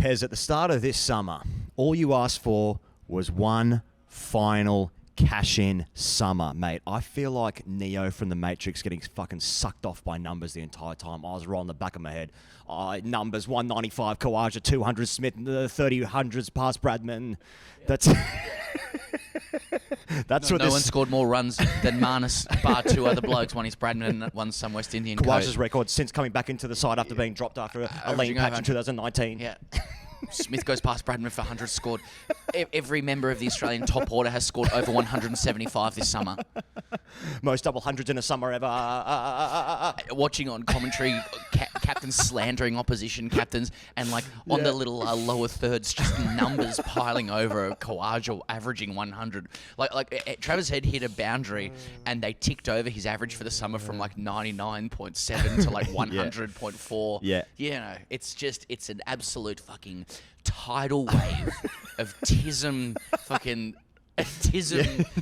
Pez, at the start of this summer, all you asked for was one final cash-in summer, mate. I feel like Neo from The Matrix getting fucking sucked off by numbers the entire time. I was rolling the back of my head. Numbers, 195 Kawaja, 200 Smith, 30 hundreds past Bradman. That's... That's what no one scored more runs than Marnus, bar two other blokes. One is Bradman and one's some West Indian Kawaja's coach. record since coming back into the side after being dropped after a lean patch in 2019. Yeah. Smith goes past Bradman for 100 scored. Every member of the Australian top order has scored over 175 this summer. Most double hundreds in a summer ever. Watching on commentary, captains slandering opposition captains, and like on the little lower thirds, just numbers piling over. Kawaja averaging 100. Like Travis Head hit a boundary, and they ticked over his average for the summer from like 99.7 to like 100.4. Yeah. You know, it's an absolute fucking tidal wave of tism,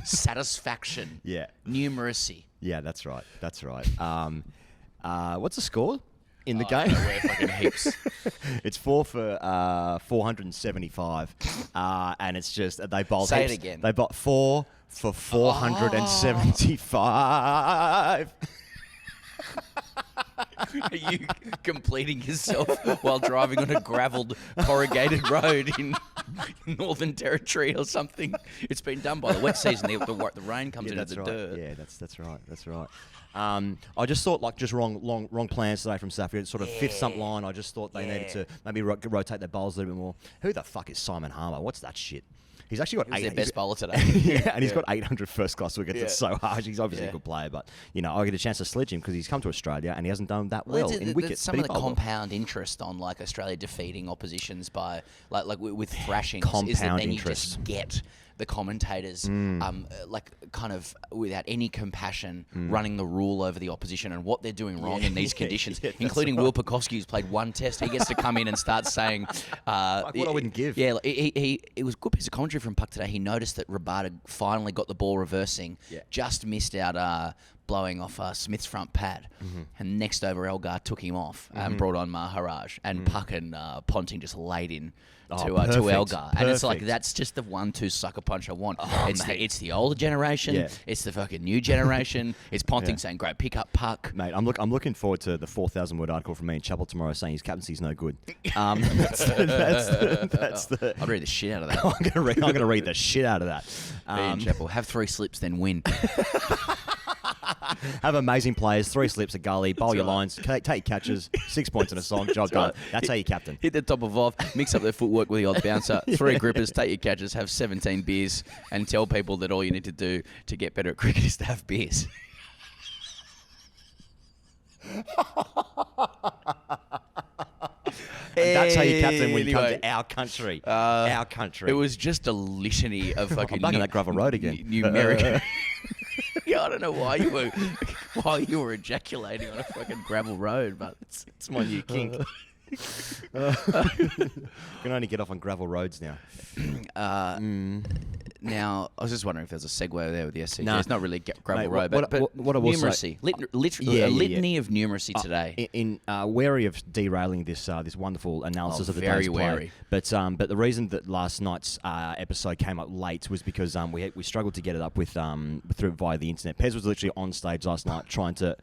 satisfaction. Yeah. Numeracy. Yeah, that's right. That's right. What's the score in the game? We're fucking heaps. It's 4 for 475, and it's just they bowled. Say it heaps. again. They bowled 4 for 475. Are you completing yourself while driving on a gravelled corrugated road in Northern Territory or something? It's been done by the wet season. The rain comes into the dirt. Yeah, that's right. That's right. I just thought wrong plans today from South Africa. Sort of fifth stump line. I just thought they needed to maybe rotate their bowls a little bit more. Who the fuck is Simon Harmer? What's that shit? He's actually got He's their best bowler today. and he's got 800 first-class wickets. Yeah. It's so harsh. He's obviously a good player, but I get a chance to sledge him because he's come to Australia and he hasn't done that well in wickets. Some of the compound interest on like Australia defeating oppositions by like with thrashings is that then you just get the commentators like kind of without any compassion running the rule over the opposition and what they're doing wrong in these conditions, including Will Pekowski, who's played one test. He gets to come in and start saying what I wouldn't give. Yeah, it was a good piece of commentary from Puck today. He noticed that Rabada finally got the ball reversing, just missed out blowing off Smith's front pad, and next over Elgar took him off and brought on Maharaj, and Puck and Ponting just laid in to Elgar, and it's like that's just the 1-2 sucker punch I want. It's the older generation, it's the fucking new generation. It's Ponting saying great pick up Puck, mate. I'm looking forward to the 4,000 word article from me in Chapel tomorrow saying his captaincy's no good. That's the. I'd read the shit out of that. I'm gonna read the shit out of that. In Chapel, have 3 slips, then win. Have amazing players, 3 slips, a gully, bowl your lines, take your catches, 6 points in a song, job done. That's how you captain. Hit the top of off, mix up their footwork with the odd bouncer, 3 grippers, take your catches, have 17 beers, and tell people that all you need to do to get better at cricket is to have beers. And that's how you captain when you come to our country. Our country. It was just a litany of fucking... I'm back on that gravel road again. Numeric... Yeah, I don't know why you were ejaculating on a fucking gravel road, but it's my new kink. Can only get off on gravel roads now. Now, I was just wondering if there's a segue there with the SCG. No. It's not really gravel Mate, road, what I will numeracy. say, A litany of numeracy today. In wary of derailing this wonderful analysis of the very day's play. wary. But the reason that last night's episode came up late was because we struggled to get it up through via the internet. Pez was literally on stage last night trying to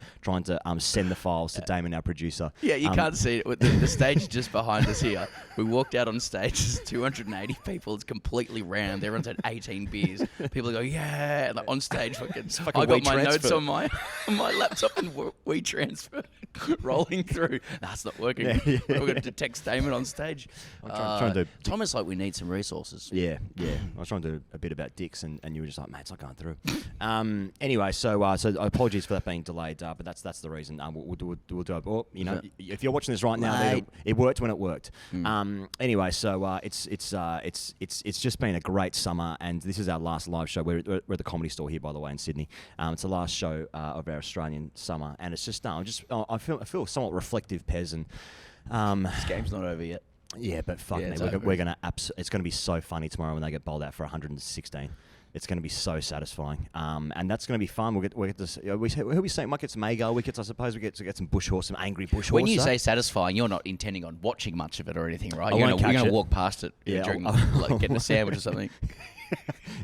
send the files to Damon, our producer. Yeah, you can't see it. The stage is just behind us here. We walked out on stage. There's 280 people. It's completely round. Everyone's had 18 beers. People go, yeah. And like on stage, I got my notes on my laptop and WeTransfer rolling through. That's not working. Yeah. We're going to text Damon on stage. trying to do... Thomas, like, we need some resources. Yeah. I was trying to do a bit about dicks, and you were just like, mate, it's not going through. Anyway, so apologies for that being delayed, but that's the reason. We'll do it. Or, if you're watching this right now, then it worked when it worked. Anyway, so it's just been a great summer, and this is our last live show. We're at the Comedy Store here, by the way, in Sydney. It's the last show of our Australian summer, and it's just I feel somewhat reflective, Pez, and This game's not over yet. Yeah, but fuck me, we're gonna it's gonna be so funny tomorrow when they get bowled out for 116. It's going to be so satisfying, and that's going to be fun. We'll get this. Who are we saying? Might get some Mago wickets, I suppose. We get some bush horse, some angry bush horse. When you say satisfying, you're not intending on watching much of it or anything, right? I You're won't going catch to it. walk past it during like getting a sandwich or something.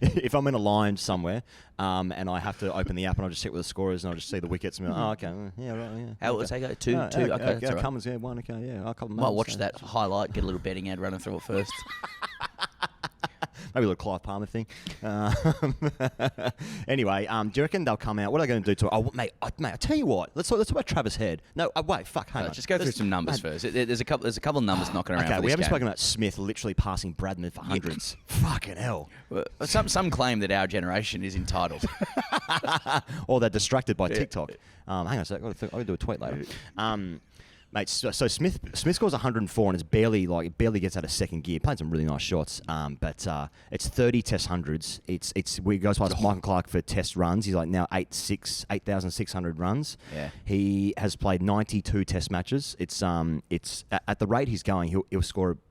If I'm in a line somewhere, and I have to open the app and I'll just sit with the scorers and I'll just see the wickets and be like, oh, okay, yeah, right, yeah. How was they go? Two. Okay, Okay, that's all right. Cummins, yeah, one, okay, yeah. I'll couple Might watch that highlight, get a little betting ad running through it first. Maybe a little Clive Palmer thing. Anyway, do you reckon they'll come out? What are they going to do to it? Oh, mate, I tell you what. Let's talk about Travis Head. No, wait, fuck, hang on. Just go through some numbers first. There's a couple of numbers knocking around. Okay, for we this haven't game. spoken about Smith literally passing Bradman for hundreds. Fucking hell. Well, some claim that our generation is entitled. Or they're distracted by TikTok. Hang on a sec. I'll do a tweet later. Mate, so Smith scores 104 and it's barely gets out of second gear. Played some really nice shots, but it's 30 test hundreds. We goes past Michael Clark for test runs. He's like now 8,600 runs. Yeah. He has played 92 test matches. It's at the rate he's going, he'll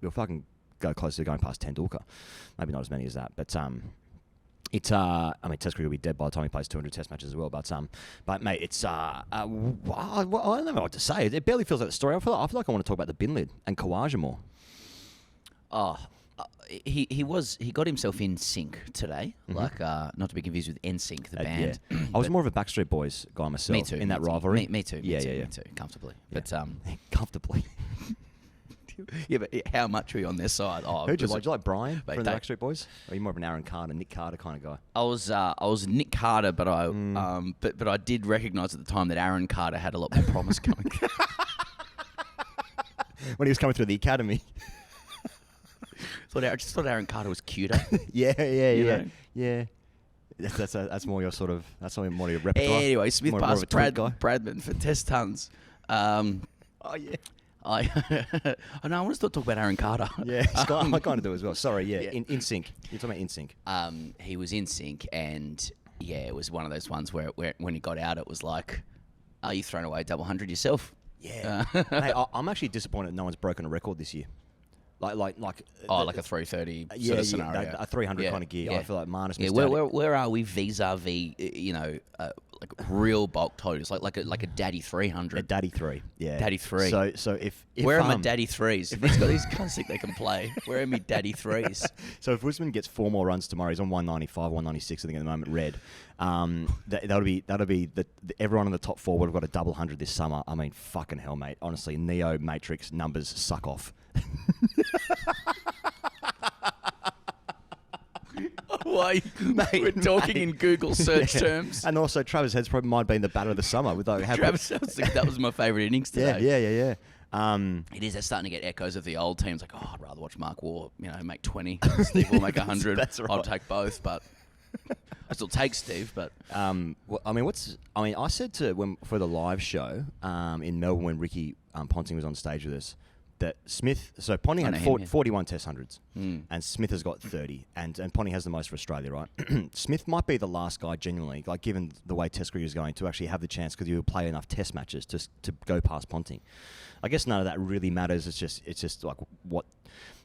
fucking go close to going past Tendulkar. Maybe not as many as that, but I mean, Test cricket will be dead by the time he plays 200 Test matches as well. But mate, it's I don't know what to say. It barely feels like the story. I feel like I want to talk about the bin lid and Khawaja more. Oh, he got himself in sync today. Like not to be confused with NSYNC, the band. Yeah. I was more of a Backstreet Boys guy myself. Me too. In that rivalry. Me too. Yeah. Me too. Comfortably. Yeah. But comfortably. yeah, but how much are we on their side? Oh, Who do you like? Do you like Brian Mate, from the Backstreet Boys? Or are you more of an Aaron Carter, Nick Carter kind of guy? I was Nick Carter, but I did recognise at the time that Aaron Carter had a lot more promise coming. When he was coming through the academy. I just thought Aaron Carter was cuter. Yeah. That's more your more your repertoire. Anyway, Smith more passed of a tweet guy. Bradman for test tons. Oh yeah. I know. I want to start talking about Aaron Carter. Yeah, I kind of do as well. Sorry, yeah. In sync. You're talking about in sync. He was in sync, and yeah, it was one of those ones where when he got out, it was like, "Are you throwing away double 100 yourself?" Yeah. Hey, I'm actually disappointed no one's broken a record this year. Like a 330 sort of scenario, a 300 kind of gear. Yeah. I feel like Marnus. Yeah, where are we vis-a-vis? Like real bulk totals, like a Daddy 300. A Daddy 3, yeah. Daddy 3. So if where are my Daddy 3s? If he's got these cunts think they can play, where are my Daddy 3s? So if Wisman gets 4 more runs tomorrow, he's on 195, 196, I think at the moment. Red. That'll be everyone in the top 4 would have got a double 100 this summer. I mean, fucking hell, mate. Honestly, Neo Matrix numbers suck off. Why? We're talking in Google search terms. And also, Travis Head's probably might have been the batter of the summer. Travis, that was my favourite innings today. Yeah. It is. They're starting to get echoes of the old teams. Like, I'd rather watch Mark Waugh, make 20. Steve will make 100. That's right. I'll take both, but I still take Steve. But I said for the live show in Melbourne when Ricky Ponting was on stage with us, that Smith, so Ponting had 41 test hundreds, and Smith has got 30, and Ponting has the most for Australia, right? Smith might be the last guy, genuinely, like given the way Test cricket is going, to actually have the chance because he'll play enough Test matches to go past Ponting. I guess none of that really matters. It's just like what.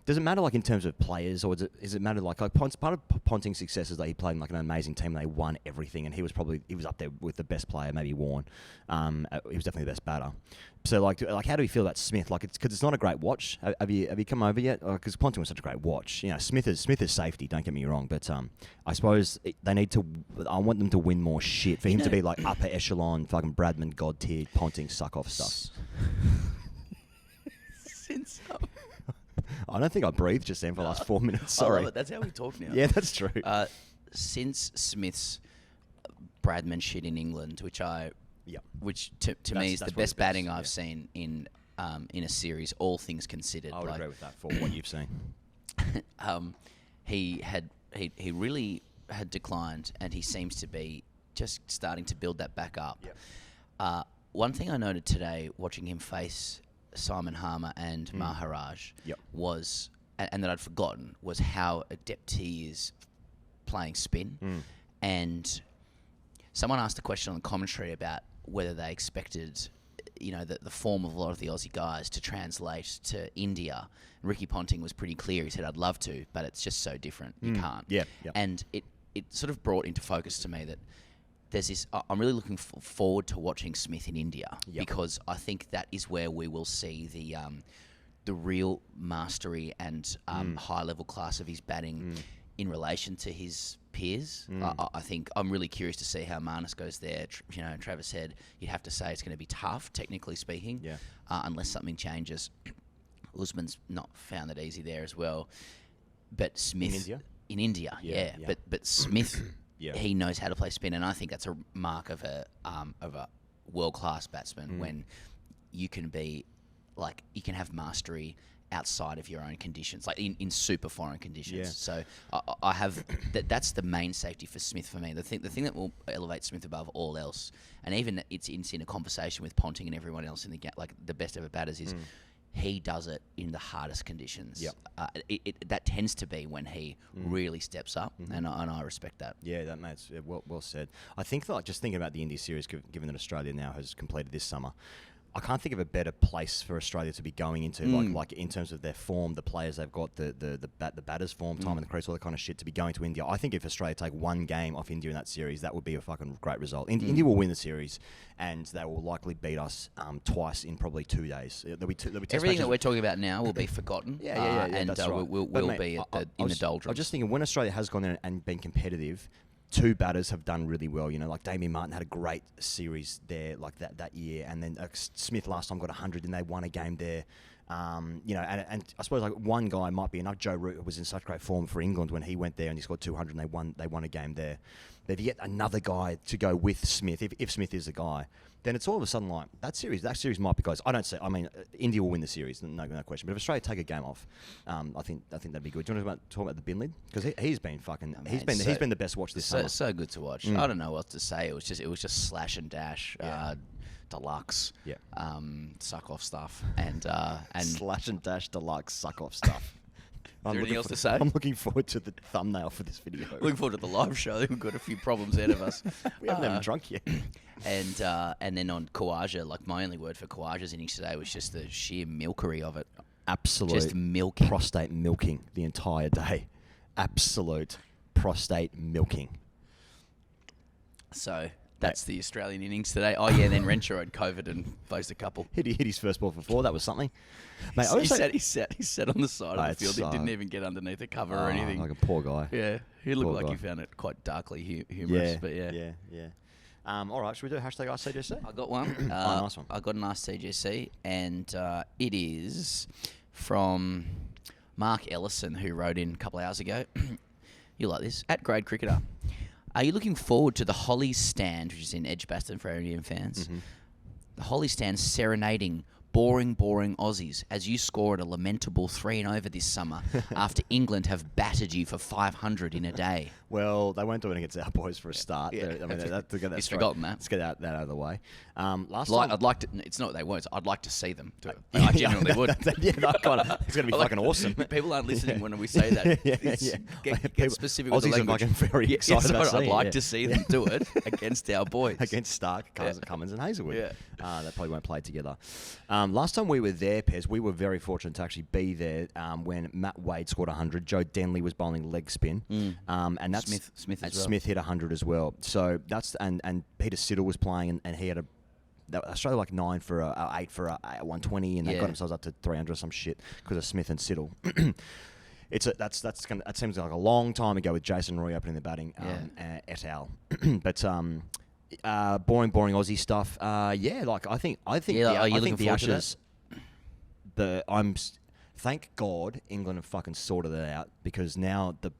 Does it matter like in terms of players, or does it matter like part of Ponting's success is that he played in like an amazing team and they won everything, and he was up there with the best player, maybe Warren. He was definitely the best batter. So like how do we feel about Smith? Like because it's not a great watch. Have you come over yet? Because Ponting was such a great watch. Smith is safety. Don't get me wrong, but I suppose they need to. I want them to win more shit for him to be like upper echelon, fucking Bradman, God tier, Ponting, suck off stuff. Since I don't think I breathed just then for the last 4 minutes. Sorry. I love it. That's how we talk now. Yeah, that's true. Since Smith's Bradman shit in England, which to me is the best batting I've seen in a series, all things considered. I would agree with that for what you've seen. He really had declined, and he seems to be just starting to build that back up. Yep. One thing I noted today, watching him face Simon Harmer and Maharaj, was, and that I'd forgotten, was how adept he is playing spin. And someone asked a question on the commentary about whether they expected, the form of a lot of the Aussie guys to translate to India. Ricky Ponting was pretty clear. He said, "I'd love to, but it's just so different. You can't." Yeah. And it sort of brought into focus to me that there's this. I'm really looking forward to watching Smith in India because I think that is where we will see the real mastery and high level class of his batting in relation to his peers. I think I'm really curious to see how Marnus goes there. Travis said you'd have to say it's going to be tough, technically speaking, unless something changes. Usman's not found it easy there as well, but Smith in India, but Smith. Yeah. He knows how to play spin, and I think that's a mark of a world-class batsman when you can be you can have mastery outside of your own conditions, like in super foreign conditions. Yeah. So I have that's the main safety for Smith for me. The thing that will elevate Smith above all else, and even it's in a conversation with Ponting and everyone else in the game, like the best ever batters is. He does it in the hardest conditions. Yep. That tends to be when he really steps up, and I respect that. Yeah, that makes well said. I think that just thinking about the India series, given that Australia now has completed this summer, I can't think of a better place for Australia to be going into, like in terms of their form, the players they've got, the batters' form, time in the crease, all that kind of shit, to be going to India. I think if Australia take one game off India in that series, that would be a fucking great result. India will win the series, and they will likely beat us twice in probably 2 days. There'll be everything that we're talking about now will be forgotten. And that's right. we'll be in the doldrums. I was just thinking, when Australia has gone in and been competitive, two batters have done really well. Like Damien Martin had a great series there, like that year, and then Smith last time got 100, and they won a game there. And I suppose like one guy might be enough. Joe Root was in such great form for England when he went there and he scored 200, and they won a game there. But if you get another guy to go with Smith, if Smith is the guy, then it's all of a sudden like that series might be close. I mean, India will win the series, no question. But if Australia take a game off, I think that'd be good. Do you want to talk about the bin lid? Because he's been fucking he's been the best watch this summer. So good to watch. I don't know what to say. It was just slash and dash. Deluxe, suck off stuff, and slash and dash deluxe suck off stuff. Anything else to say? I'm looking forward to the thumbnail for this video. Looking forward to the live show. We've got a few problems ahead of us. We haven't even drunk yet. And then on Khawaja, like my only word for Khawaja's innings today was just the sheer milkery of it. Absolute just milking, prostate milking the entire day. Absolute prostate milking. So. That's the Australian innings today. Oh, yeah, then Renshaw had COVID and faced a couple. Hit his first ball for 4. That was something. Mate, he sat on the side of the field. He didn't even get underneath the cover or anything. Like a poor guy. Yeah, he looked like he found it quite darkly humorous. But yeah. All right, should we do hashtag ICGC? I got one. Nice one. I got an ICGC, and it is from Mark Ellison, who wrote in a couple of hours ago. You like this? At Grade Cricketer. Are you looking forward to the Hollies stand, which is in Edgbaston for our Indian fans? The Hollies stand serenading boring Aussies as you scored a lamentable 3-over this summer after England have battered you for 500 in a day. Well, they weren't doing it against our boys for a start. Yeah. I mean, He's forgotten that. Let's get that out of the way. Last time, I'd like to. It's not what they won't. I'd like to see them do it. I genuinely would. It's going to be fucking awesome. People aren't listening when we say that. Get specific with the language. Aussies are very excited about seeing I'd like to see them do it against our boys. Against Stark, Cummins and Hazelwood. They probably won't play together. Last time we were there, Pez, we were very fortunate to actually be there when Matt Wade scored 100. Joe Denley was bowling leg spin. And that's Smith as well. Smith hit 100 as well. So that's and Peter Siddle was playing and he had Australia like 9 for 8 for 120, and they got themselves up to 300 or some shit because of Smith and Siddle. That seems like a long time ago with Jason Roy opening the batting et al. But boring Aussie stuff. I think the Ashes. Thank God England have fucking sorted it out, because now the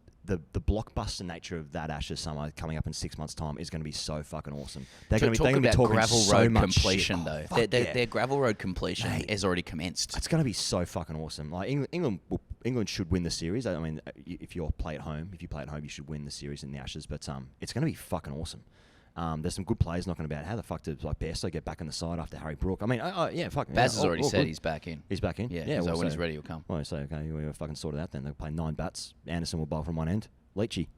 blockbuster nature of that Ashes summer coming up in 6 months' time is going to be so fucking awesome. They're going to be talking gravel so road much completion shit. Though. Their gravel road completion has already commenced. It's going to be so fucking awesome. Like England should win the series. I mean, if you play at home, you should win the series in the Ashes. But it's going to be fucking awesome. There's some good players knocking about. How the fuck did Bairstow get back on the side after Harry Brook? I mean, Baz has already said he's back in. He's back in? Yeah, so when he's ready, he'll come. Well, so, okay, we'll fucking sort it out then. They'll play 9 bats. Anderson will bowl from one end. Leachy.